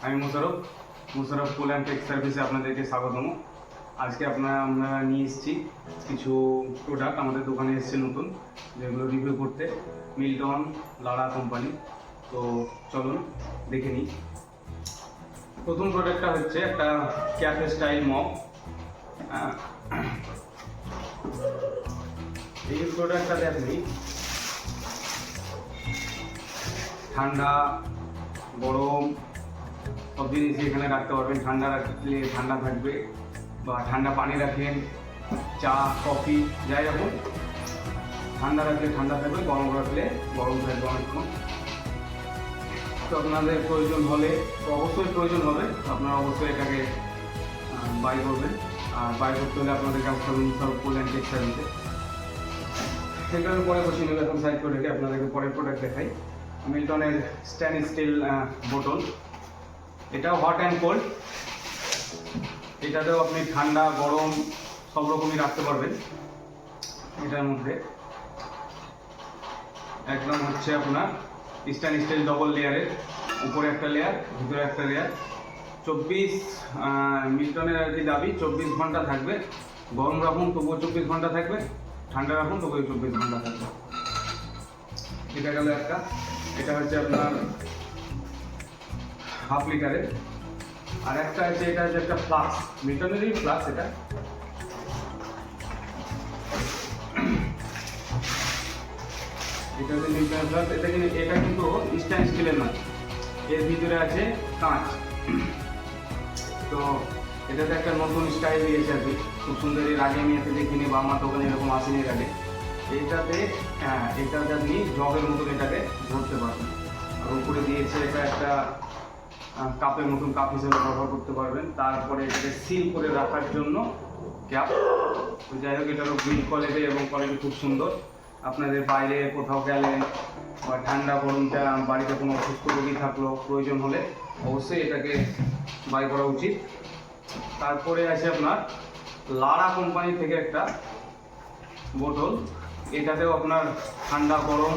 আমি Musharraf full and take সার্ভিসে আপনাদেরকে স্বাগতম। আজকে আমরা নিয়ে এসেছি কিছু প্রোডাক্ট, আমাদের দোকানে এসেছে নতুন, যেগুলো রিভিউ করতে। মিল্টন লারা কোম্পানি। তো চলুন দেখে নিই। প্রথম প্রোডাক্টটা হচ্ছে একটা ক্যাফে স্টাইল মগ। এই প্রোডাক্টটাতে আপনি ঠান্ডা গরম সব জিনিস এখানে রাখতে পারবেন। ঠান্ডা রাখলে ঠান্ডা থাকবে, বা ঠান্ডা পানি রাখেন, চা কফি যাই রাখুন, ঠান্ডা রাখলে ঠান্ডা থাকবে, গরম রাখলে গরম থাকবে অনেকক্ষণ। তো আপনাদের প্রয়োজন হলে, অবশ্যই প্রয়োজন হবে, আপনারা অবশ্যই এটাকে বাই করবেন। আর বাই করতে হলে আপনাদেরকে আসতে হবে মুশারফ ফুল অ্যান্ড টেক সার্ভিসে। সেটার পরে বসে নেবে, এখন সাইড করে রেখে আপনাদেরকে পরের প্রোডাক্ট দেখাই। মিল্টনের স্টেনলেস স্টিল বোতল। এটাও হট অ্যান্ড কোল্ড। এটাতেও আপনি ঠান্ডা গরম সব রকমই রাখতে পারবেন। এটার মধ্যে একদম হচ্ছে আপনার স্টেনলেস স্টিল ডবল লেয়ারের, উপরে একটা লেয়ার, ভিতরে একটা লেয়ার। 24 মিল্টনের আর কি দাবি 24 ঘন্টা থাকবে। গরম রাখুন তবুও 24 ঘন্টা থাকবে, ঠান্ডা রাখুন তবুও 24 ঘন্টা থাকবে। এটা গেল একটা। এটা হচ্ছে আপনার হাফ লিটারের। আর একটা আছে, এটা হচ্ছে একটা ফ্লাক্স, মিল্টনেরই ফ্লাক্স। এটা হচ্ছে মিল্টনের ফ্লাক্স। এটা কিন্তু স্টেনলেস স্টিলের নয়, এর ভিতরে আছে কাঁচ। তো এটাতে একটা নতুন স্টাইল দিয়েছে আর কি, খুব সুন্দর। এর আগে আমি এতে দেখিনি, বা আমার দোকানে এরকম আসেনি এর আগে। এটাতে এটাতে আপনি জগের মতন এটাকে ধরতে পারবেন। আর উপরে দিয়েছে এটা একটা কাপের মতন, কাপ হিসেবে ব্যবহার করতে পারবেন। তারপরে এটাকে সিল করে রাখার জন্য ক্যাপ। তো যাই হোক, এটারও বিল্ড কোয়ালিটি এবং কোয়ালিটি খুব সুন্দর। আপনাদের বাইরে কোথাও গেলেন বা ঠান্ডা গরমটা বাড়িতে কোনো অসুস্থ রোগী থাকলো, প্রয়োজন হলে অবশ্যই এটাকে বাই করা উচিত। তারপরে আছে আপনার লারা কোম্পানি থেকে একটা বোতল। এটাতেও আপনার ঠান্ডা গরম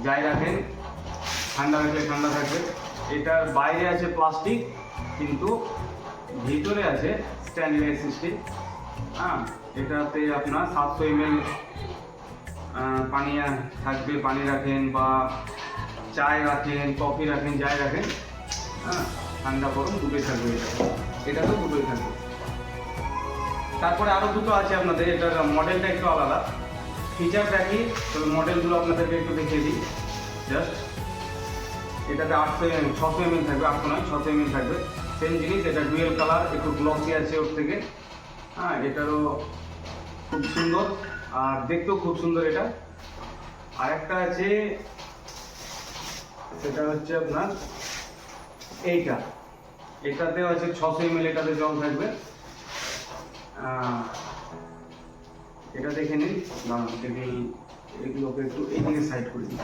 যাই রাখেন, ঠান্ডা রাখলে ঠান্ডা থাকবে। এটার বাইরে আছে প্লাস্টিক, কিন্তু ভিতরে আছে স্টেনলেস স্টিল। এটাতে আপনার 700 ml পানি থাকবে। পানি রাখেন বা চায় রাখেন, কফি রাখেন, যাই রাখেন, ঠান্ডা গরম দুটোই থাকবে। এটাতেও দুটোই থাকবে। তারপরে আরও দুটো আছে আপনাদের। এটার মডেলটা একটু আলাদা, ফিচার দেখি, তবে মডেলগুলো আপনাদেরকে একটু দেখিয়ে দিই জাস্ট। এটাতে 600 ml থাকবে, 800 নয়, 600 ml থাকবে। সেম জিনিস, এটা ডুয়েল কালার, একটু গ্লসি আছে ওর থেকে। এটারও খুব সুন্দর, আর দেখতেও খুব সুন্দর এটা। আর একটা আছে, সেটা হচ্ছে আপনার এইটা। এটাতেও আছে 600 ml, এটাতে জল থাকবে। এটা দেখে নিন, দেখি এগুলোকে একটু এইদিকে সাইড করে দিই।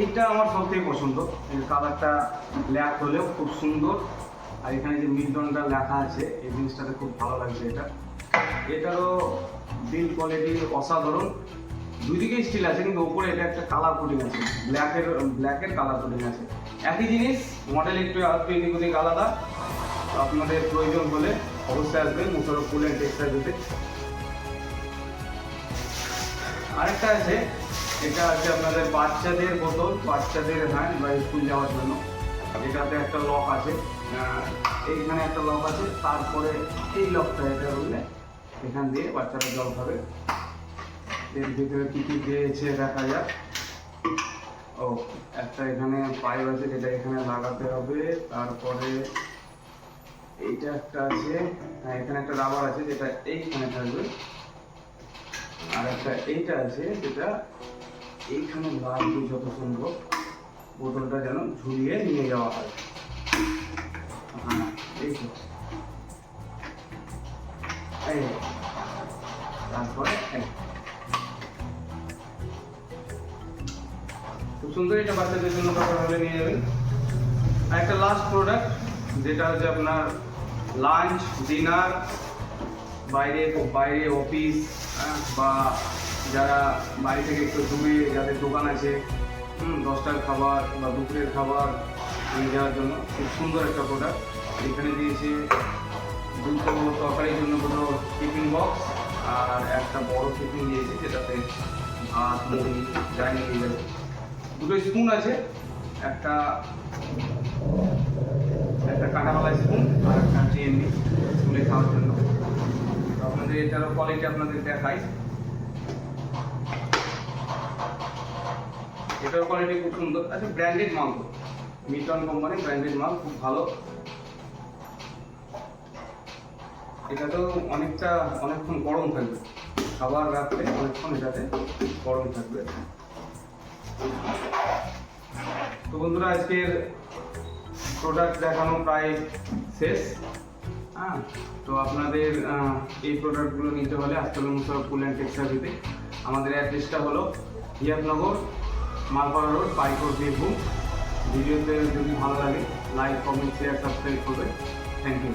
এইটা আমার সবথেকে পছন্দ। এর কালারটা ব্ল্যাক হলেও খুব সুন্দর, আর এখানে যে মিল্টনটা লেখা আছে এই জিনিসটাতে খুব ভালো লাগছে। এটারও বিল্ড কোয়ালিটি অসাধারণ। দুদিকে স্টিল আছে, কিন্তু উপরে এটা একটা কালার কোটিং আছে, ব্ল্যাকের কালার কোটিং আছে। একই জিনিস, মডেল একটু এদিক ওদিক আলাদা। আপনাদের প্রয়োজন হলে অবশ্যই আসবেন মুশারফ ফুল অ্যান্ড টেক সার্ভিসে। আরেকটা আছে, এটা আছে আপনাদের বাচ্চাদের বোতল, বাচ্চাদের বা স্কুল যাওয়ার জন্য। এটাতে একটা লক আছে, এইখানে একটা লক আছে। তারপরে এই লকটা, এটা বললে এখান দিয়ে বাচ্চারা জল খাবে। এর ভিতরে কী কী দিয়েছে দেখা যাক। ও, একটা এখানে পাইপ আছে, যেটা এখানে লাগাতে হবে। তারপরে এইটা একটা আছে, এখানে একটা রাবার আছে, যেটা এইখানে থাকবে। আর একটা এইটা আছে, যেটা এইখানে লাগবে যত সম্ভব, বোতলটা যেন ঝুলিয়ে নিয়ে যাওয়া হয়। এই তো। তারপরে খুব সুন্দর, এটা বাচ্চাদের জন্য দরকার হলে নিয়ে যাবেন। আর একটা লাস্ট প্রোডাক্ট, যেটা হচ্ছে আপনার লাঞ্চ ডিনার, বাইরে অফিস, বা যারা বাড়ি থেকে একটু দূরে যাদের দোকান আছে, 10টার খাবার বা দুপুরের খাবার নিয়ে যাওয়ার জন্য খুব সুন্দর একটা প্রোডাক্ট। এখানে দিয়েছে দুটো তরকারির জন্য দুটো টিফিন বক্স আর একটা বড় টিফিন দিয়েছে, যেটাতে ভাত মুড়ি যাই নিয়ে যাবে। দুটো স্পুন আছে, একটা কাঁটাওয়ালা স্পুন আর একটা এমনি স্কুলে খাওয়ার জন্য। তো আপনাদের এটারও কোয়ালিটি আপনাদের দেখাই। এটার কোয়ালিটি খুব সুন্দর। আচ্ছা, ব্র্যান্ডেড মাল, মিটন কোম্পানি ব্র্যান্ডেড মাল, খুব ভালো। এটাতেও অনেকক্ষণ গরম থাকবে, খাবার রাখলে অনেকক্ষণ এটাতে গরম থাকবে। তো বন্ধুরা, আজকের প্রোডাক্ট দেখানো প্রায় শেষ। তো আপনাদের এই প্রোডাক্টগুলো নিতে হলে আসতে হবে মুশারফ কুল অ্যান্ড টেক্সটাইলসে। আমাদের অ্যাড্রেসটা হলো হিয়াতনগর, মালপাড়া রোড, পাইকোট, বীরভূম। ভিডিওতে যদি ভালো লাগে লাইক, কমেন্ট, শেয়ার, সাবস্ক্রাইব করবে। Thank you.